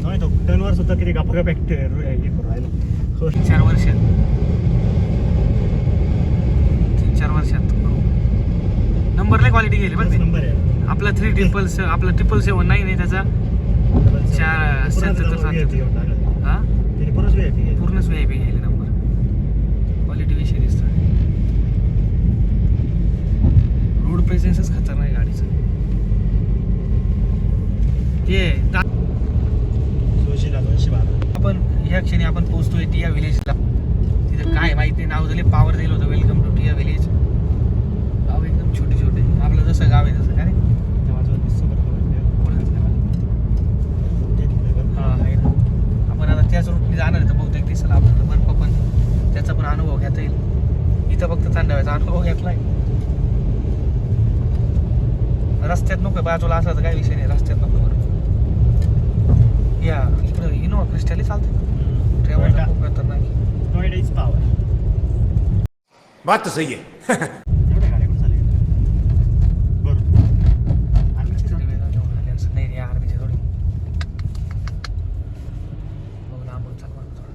माहिती टनवर सुद्धा किती गप्पा हे करू राहिलो. 3-4 वर्षात 3-4 वर्षात नंबरला क्वालिटी गेली बरं ते. नंबर आहे आपला 3 आपला 777 नाही त्याचा 477 हा पूर्णच VIP गेले नंबर. क्वालिटी विषय दिसतो. रोड प्रेझेन्सच खतरनाक आहे गाडीचं. ते 212 आपण ह्या क्षणी आपण पोहोचतोय टिया विलेजला. तिथं काय माहिती नाही, नाव झाले पावर दिलं होतं वेलकम टू टिया विलेज. गाव एकदम छोटे छोटे, आपलं जसं गाव आहे तसं काय हा आहे ना. आपण आता त्याच रूटने जाणार आहे तर बहुतेक दिसेल आपल्याला बर्फ, पण त्याचा पण अनुभव घेता येईल. इथं फक्त थंडाव्याचा अनुभव घेतलाय. रस्त्यात नको, बाजूला असला तर काही विषय नाही, रस्त्यात नको. बरोबर या इकडं इनोवा क्रिस्टल चालते. ट्रॅव्हल खूप खतरनाक. Noida is power. बात तो सही है. एवढ्या गाड्या कुठं चालल्या? बरोबर. नाही रे आर्मीच्या थोडी बघ लांबून चाल बरं थोडं.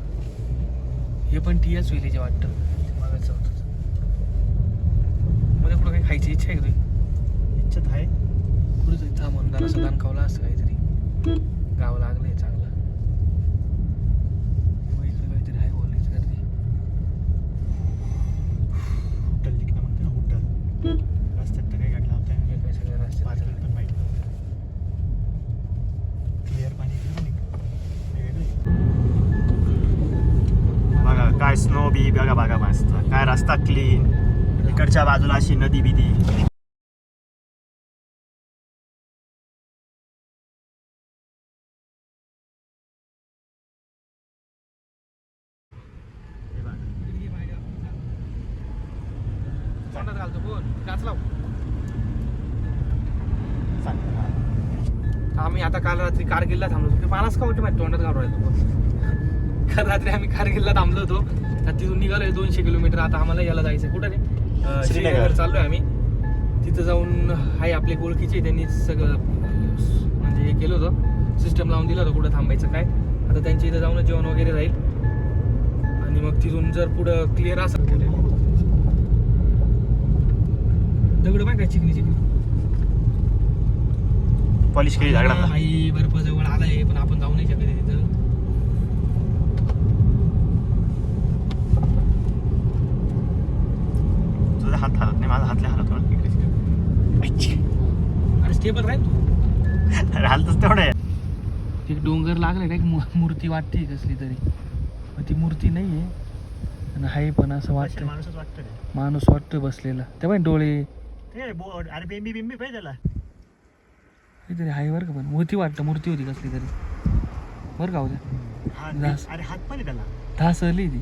हे पण टीएच विलेज वाटतं. मागायचं होतं मध्ये कुठं काही खायची इच्छा आहे का तुझी? इच्छा आहे. कुठं जाईल थांबून जरा सदान खावला असतं काहीतरी. गाव लागलंय चांगलं. इकडे काहीतरी आहे बोलायचं गर्दी. हॉटेल दिखणं म्हणते ना हॉटेल. रस्त्यात तर काही गाडी लावताय हे काय सगळे रस्ते बाजूला पण माहिती क्लिअर पाणी बघा काय स्नो बी बघा बघा मस्त काय रस्ता क्लीन. इकडच्या बाजूला अशी नदी बिदी. तोंडात घालतो बोल काच लाव. आम्ही आता काल रात्री कारगिलला थांबलो होतो. मलाच का वाटतं माहिती तोंडात घालून राहिलो. काल रात्री आम्ही कारगिलला थांबलो होतो. तिथून निघालोय 200 किलोमीटर. आता आम्हाला याला जायचं कुठं रे श्रीनगर चाललोय आम्ही. तिथं जाऊन हाय आपले ओळखीचे, त्यांनी सगळं म्हणजे हे केलं होतं, सिस्टम लावून दिलं होतं कुठं थांबायचं काय. आता त्यांच्या इथं जाऊन जेवण वगैरे राहील आणि मग तिथून जर पुढं क्लिअर असं दगड माहिती काय चिकनी चिकनी पॉलिश केली दगडाला. आई बर्फ जवळ आलाय पण आपण जाऊ नाही शकत तिथं. तुझा हात हालत नाही, माझा हातला हालत थोडा. अरे स्टेबल राहील तू. अरे हालतच तेवढं आहे. एक डोंगर लागलाय काय मूर्ती वाटते कसली तरी, पण ती मूर्ती नाही आहे आणि हाय पण असं वाटतं माणूसच वाटतं रे. माणूस वाटतोय बसलेला. ते पण डोळे अरे बिंबी बिंबी पाहिजे त्याला. काहीतरी हाय बरं का, पण मूर्ती वाटतं, मूर्ती होती कसली तरी बरं का होत्या. अरे हात पण आहे त्याला. धासली ती.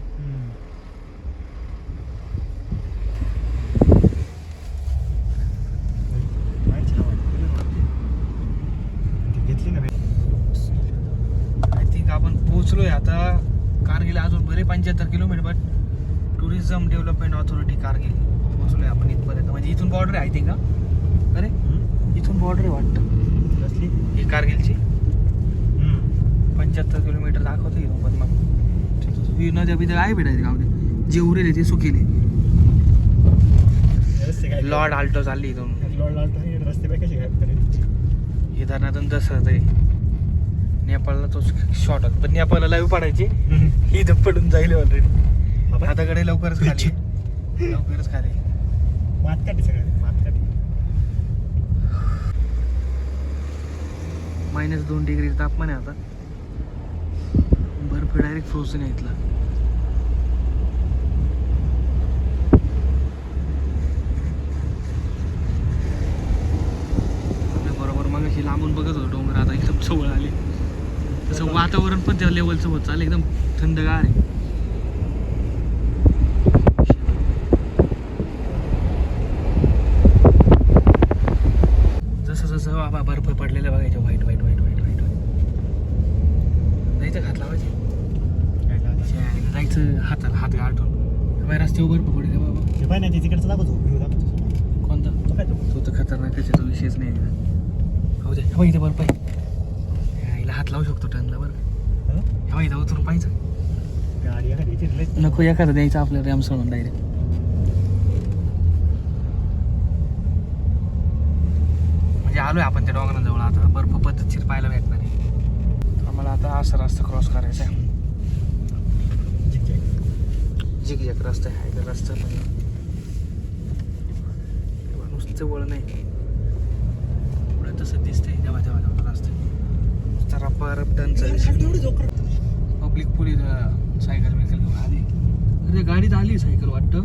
घेतली ना आय थिंक आपण पोहोचलोय आता कारगिल. अजून बरे 75 kilometre, but tourism development authority Kargil पोहोचलोय आपण इथपर्यंत. म्हणजे इथून बॉर्डर आहे आय थिंक. अरे इथून बॉर्डर आहे वाटतं कसली ही कारगिलची. 75 किलोमीटर दाखवतो घेऊन, पण मग नद्या बिद्या आहे भेटायचे गावले जे उरेले ते सुकेले. लॉर्ड आल्टो चालली इथून. रस्ते पाहिजे कसे काय हे धरणातून दसरा तरी नेपाळला तो शॉर्ट होता, पण नेपाळला लाईव्ह पडायची ही तर पडून जाईल ऑलरेडी. हाताकडे लवकरच खाली लवकरच खाली मातकाटी सगळं मातकाटी. -2 डिग्री तापमान आहे आता. बर्फ डायरेक्ट फ्रोझन आहे इथला. बरोबर मग अशी लांबून बघत होतो डोंगर, आता एकदम जवळ आले. तसं वातावरण पण त्या लेवलचं होत चाललं, एकदम थंडगार आहे. जसं जसं बाबा बर्फ पडलेलं बघायचं white white white white white जायचं हात लावायचे जायचं हाताला हात गाठून बाहेर रस्त्यावर बर्फ पडले बाबा. पाय नाही तिकडचं दाखवतो व्ह्यू दाखवतो. कोणता तो तर खतरनाक आहे, तो विषयच नाही. हो दे इथे बर्फ आहे. इकडे हात लावू शकतो टर्नला बरं. ह्या इथं उतरून पाहिजे. गाडी एखादी चिरलेच. नको एखादं द्यायचं आपल्याला रॅम सोडून डायरेक्ट. म्हणजे आलोय आपण त्या डोंगराजवळ. आता बर्फ पद्धतशीर पाहायला भेटणार आहे आम्हाला. आता असा रस्ता क्रॉस करायचा आहे. झिकझॅक रस्ता आहे का रस्ता पण नुसतं वळ नाही पुढे तसं दिसतंय. जेव्हा तेव्हा तेव्हा रस्ता तर आपण टर्न पब्लिक पुढे सायकल बिकल घेऊन आली. अरे गाडीत आली सायकल वाटतं.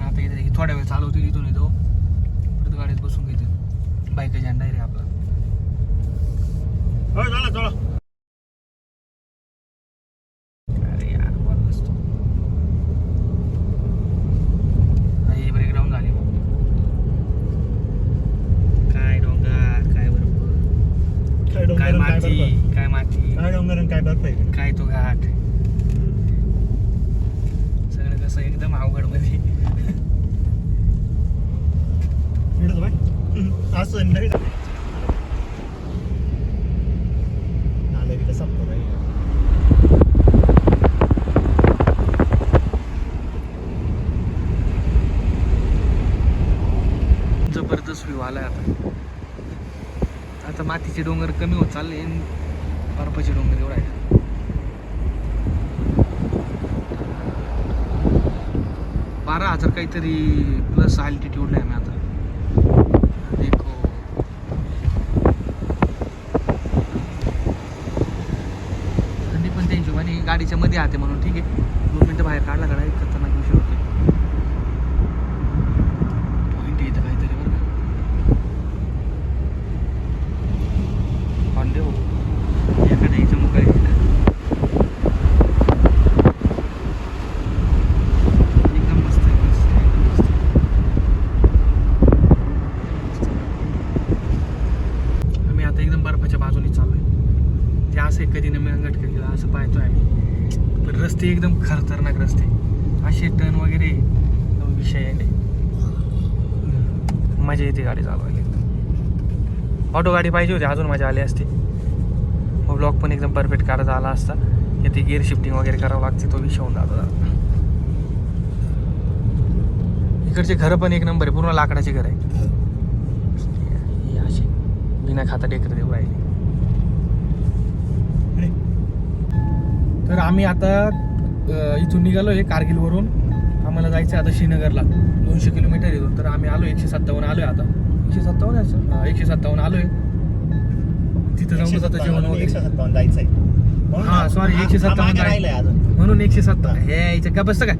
आता इथे थोड्या वेळ चालवतो इथून येतो परत गाडीत बसून घेते. बाईक झेंडा रे आपला. चला अरे यार बोल असतो. हे ब्रेकडाऊन झाली. काय डोंगर काय बरोबर काय माती काय माती काय डोंगर काय बर्फ आहे. काय तो घाट सगळं कसं एकदम अवघड मध्ये. असं नाही नाले बी तसं जबरदस्त व्ह्यू आलाय आता. आता मातीचे डोंगर कमी होत चालले. बर्फाचे डोंगर एवढा आहे. बारा हजार काहीतरी प्लस अल्टिट्यूडला आहे मी आता. देखो थंडी पण त्या हिशोबाने गाडीच्या मध्ये आते म्हणून ठीक आहे. 2 मिनिटं बाहेर काढला गाडा एक खतरनाक विषय होते. पॉईंट येतं काहीतरी बरं का. हॉन्डे हो एखाद्या याच्या मुख आहे. एकदम मस्त आहे. एकदम मस्त. आम्ही आता एकदम बर्फाच्या बाजूने चाललोय. ते असं आहे कधी नमी अंगठ केला असं पाहतोय आम्ही. पण रस्ते एकदम खतरनाक रस्ते. असे टर्न वगैरे विषय आहे. मजा येते गाडी चालवायला एकदम. ऑटो गाडी पाहिजे होती अजून मजा आली असती. मग ब्लॉक पण एकदम परफेक्ट काढता आला असता. येते गिअर शिफ्टिंग वगैरे करावं लागते तो विषय होऊन जातो. इकडचे घरं पण एक नंबर आहे. पूर्ण लाकडाचे घर आहे. ही अशी बिना खाता टेकर देऊ राहिली. तर आम्ही आता इथून निघालोय कारगिलवरून. आम्हाला जायचं आता श्रीनगरला 200 किलोमीटर येतो. तर आम्ही आलो 157 आलोय आता. 157 आहे 157 आलोय. तिथं जाऊन आता जेवण वगैरे 157 जायचंय. हा सॉरी 157 राहिलंय अजून म्हणून 157 हे यायचं का बसतं काय.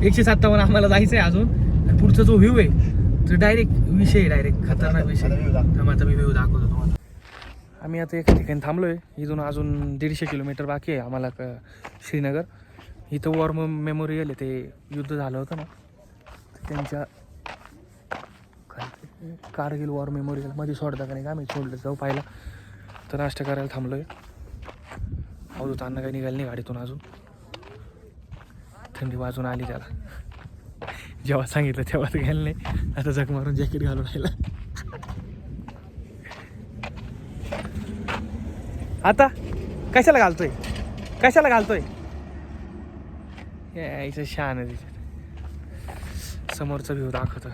157 आम्हाला जायचंय अजून. आणि पुढचा जो व्ह्यू आहे तो डायरेक्ट विषय डायरेक्ट खतरनाक विषय. आता मी व्ह्यू दाखवतो तुम्हाला. आम्ही आता एका ठिकाणी थांबलोय. इथून अजून 150 किलोमीटर बाकी आहे आम्हाला श्रीनगर. इथं वॉर मेमोरियल आहे. ते युद्ध झालं होतं ना त्यांच्या कारगिल वॉर मेमोरियल मध्ये सोडता का नाही का आम्ही सोडलं जाऊ पाहिला. तर नाश्ता करायला थांबलोय. अवधूत अन्न काही निघाल नाही गाडीतून अजून. थंडी वाजून आली त्याला. जेव्हा सांगितलं तेव्हा तर घ्यायला नाही. आता जग मारून जॅकेट घालून राहिला. आता कशाला घालतोय कशाला घालतोय. यायचं शान आहे तिच्यात. समोरचा व्ह्यू दाखवतो.